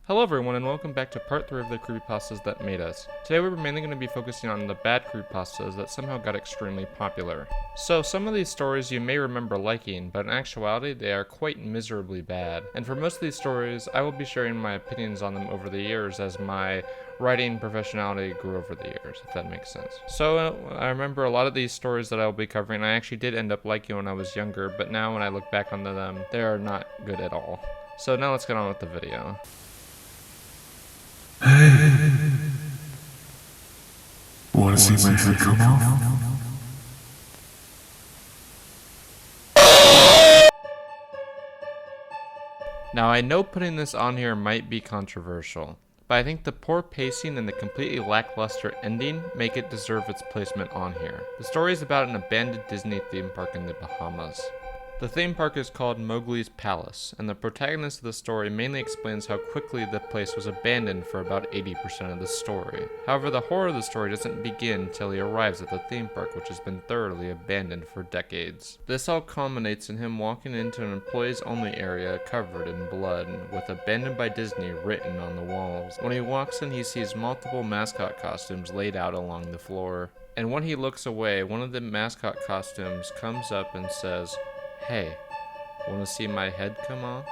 Hello everyone and welcome back to part 3 of the Creepypastas that made us. Today we're mainly going to be focusing on the bad Creepypastas that somehow got extremely popular. So some of these stories you may remember liking, but in actuality they are quite miserably bad. And for most of these stories, I will be sharing my opinions on them over the years as my writing professionality grew over the years, if that makes sense. So I remember a lot of these stories that I will be covering I actually did end up liking when I was younger, but now when I look back onto them, they are not good at all. So now let's get on with the video. Hey! Wanna see my head come off? Now I know putting this on here might be controversial, but I think the poor pacing and the completely lackluster ending make it deserve its placement on here. The story is about an abandoned Disney theme park in the Bahamas. The theme park is called Mowgli's Palace, and the protagonist of the story mainly explains how quickly the place was abandoned for about 80% of the story. However, the horror of the story doesn't begin until he arrives at the theme park, which has been thoroughly abandoned for decades. This all culminates in him walking into an employees-only area covered in blood, with "Abandoned by Disney" written on the walls. When he walks in, he sees multiple mascot costumes laid out along the floor. And when he looks away, one of the mascot costumes comes up and says, "Hey, wanna see my head come off?"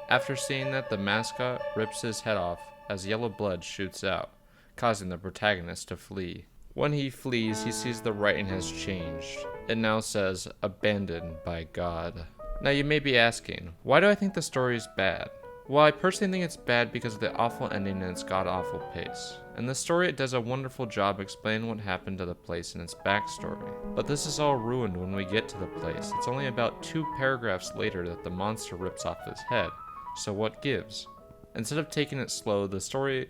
After seeing that, the mascot rips his head off as yellow blood shoots out, causing the protagonist to flee. When he flees, he sees the writing has changed. It now says, "Abandoned by God." Now you may be asking, why do I think the story is bad? Well, I personally think it's bad because of the awful ending and its god-awful pace. In the story, it does a wonderful job explaining what happened to the place and its backstory. But this is all ruined when we get to the place. It's only about 2 paragraphs later that the monster rips off his head. So what gives? Instead of taking it slow, the story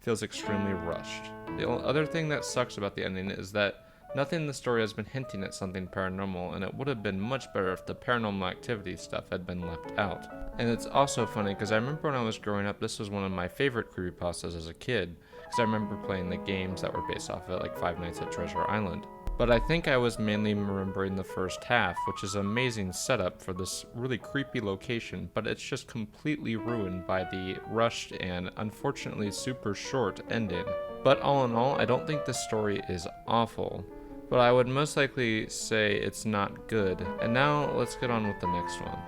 feels extremely rushed. The other thing that sucks about the ending is that nothing in the story has been hinting at something paranormal, and it would have been much better if the paranormal activity stuff had been left out. And it's also funny because I remember when I was growing up, this was one of my favorite creepypastas as a kid, because I remember playing the games that were based off of it, like Five Nights at Treasure Island. But I think I was mainly remembering the first half, which is an amazing setup for this really creepy location, but it's just completely ruined by the rushed and unfortunately super short ending. But all in all, I don't think this story is awful, but I would most likely say it's not good. And now let's get on with the next one.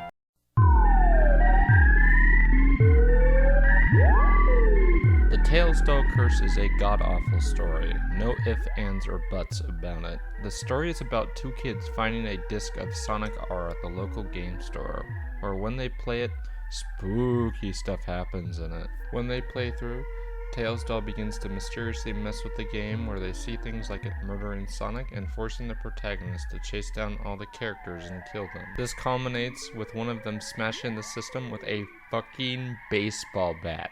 The Tails Doll Curse is a god-awful story. No ifs, ands, or buts about it. The story is about 2 kids finding a disc of Sonic.Eyx at the local game store, where when they play it, spooky stuff happens in it. When they play through, Tails Doll begins to mysteriously mess with the game, where they see things like it murdering Sonic and forcing the protagonist to chase down all the characters and kill them. This culminates with one of them smashing the system with a fucking baseball bat.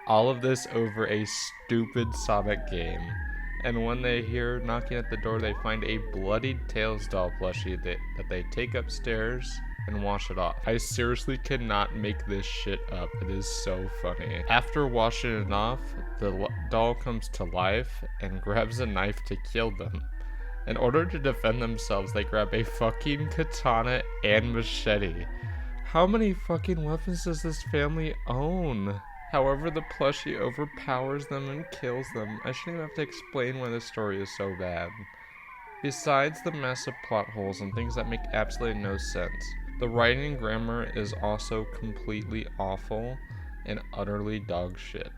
All of this over a stupid Sonic game. And when they hear knocking at the door, they find a bloodied Tails doll plushie that they take upstairs and wash it off. I seriously cannot make this shit up. It is so funny. After washing it off, the doll comes to life and grabs a knife to kill them. In order to defend themselves, they grab a fucking katana and machete. How many fucking weapons does this family own? However, the plushie overpowers them and kills them. I shouldn't even have to explain why this story is so bad. Besides the massive plot holes and things that make absolutely no sense, the writing and grammar is also completely awful and utterly dog shit.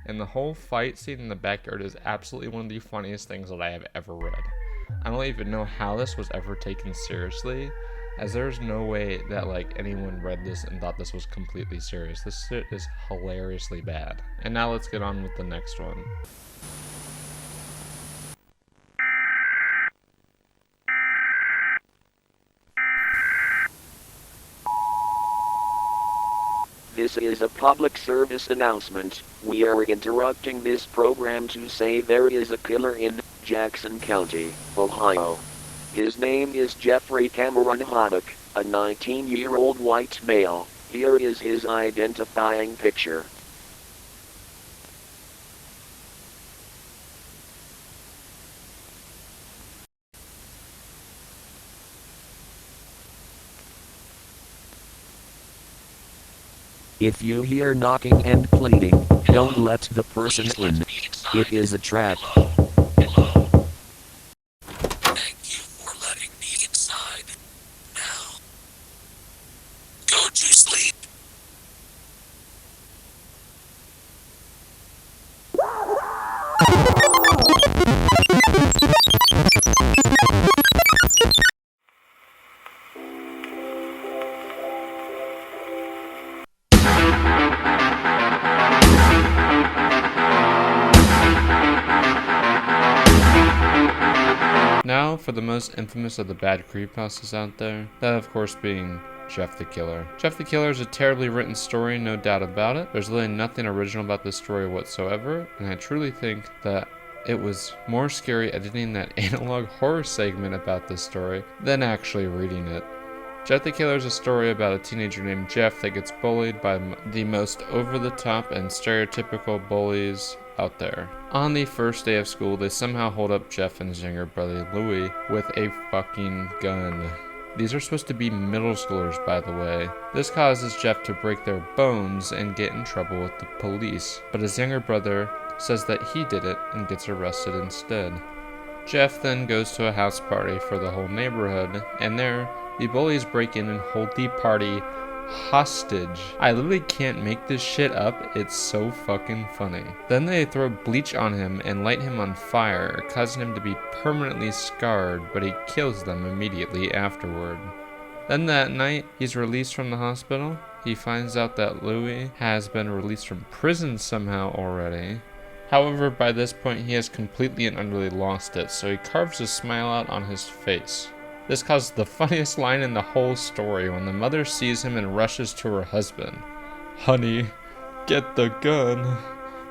And the whole fight scene in the backyard is absolutely one of the funniest things that I have ever read. I don't even know how this was ever taken seriously, as there's no way that anyone read this and thought this was completely serious. This shit is hilariously bad. And now let's get on with the next one. This is a public service announcement. We are interrupting this program to say there is a killer in Jackson County, Ohio. His name is Jeffrey Cameron Haddock, a 19-year-old white male. Here is his identifying picture. If you hear knocking and pleading, don't let the person in. It is a trap. Thank you for letting me inside. Now, go to sleep. Now for the most infamous of the bad creepypastas out there, that of course being Jeff the Killer. Jeff the Killer is a terribly written story, no doubt about it. There's really nothing original about this story whatsoever, and I truly think that it was more scary editing that analog horror segment about this story than actually reading it. Jeff the Killer is a story about a teenager named Jeff that gets bullied by the most over-the-top and stereotypical bullies out there. On the first day of school, they somehow hold up Jeff and his younger brother Louie with a fucking gun. These are supposed to be middle schoolers, by the way. This causes Jeff to break their bones and get in trouble with the police, but his younger brother says that he did it and gets arrested instead. Jeff then goes to a house party for the whole neighborhood, and there, the bullies break in and hold the party hostage. I literally can't make this shit up, it's so fucking funny. Then they throw bleach on him and light him on fire, causing him to be permanently scarred, but he kills them immediately afterward. Then that night, he's released from the hospital. He finds out that Louie has been released from prison somehow already. However, by this point, he has completely and utterly lost it, so he carves a smile out on his face. This causes the funniest line in the whole story when the mother sees him and rushes to her husband. "Honey, get the gun."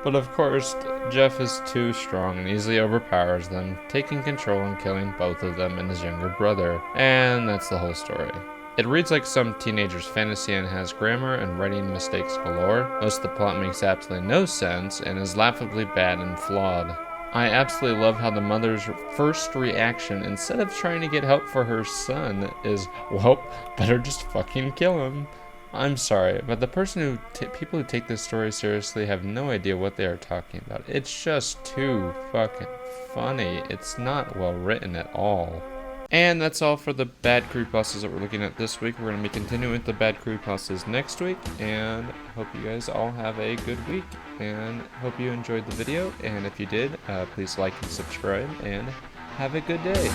But of course, Jeff is too strong and easily overpowers them, taking control and killing both of them and his younger brother. And that's the whole story. It reads like some teenager's fantasy and has grammar and writing mistakes galore. Most of the plot makes absolutely no sense and is laughably bad and flawed. I absolutely love how the mother's first reaction, instead of trying to get help for her son, is, well, better just fucking kill him. I'm sorry, but the people who take this story seriously have no idea what they are talking about. It's just too fucking funny. It's not well written at all. And that's all for the bad creepypastas that we're looking at this week. We're going to be continuing with the bad creepypastas next week, and hope you guys all have a good week, and hope you enjoyed the video, and if you did, please like and subscribe, and have a good day.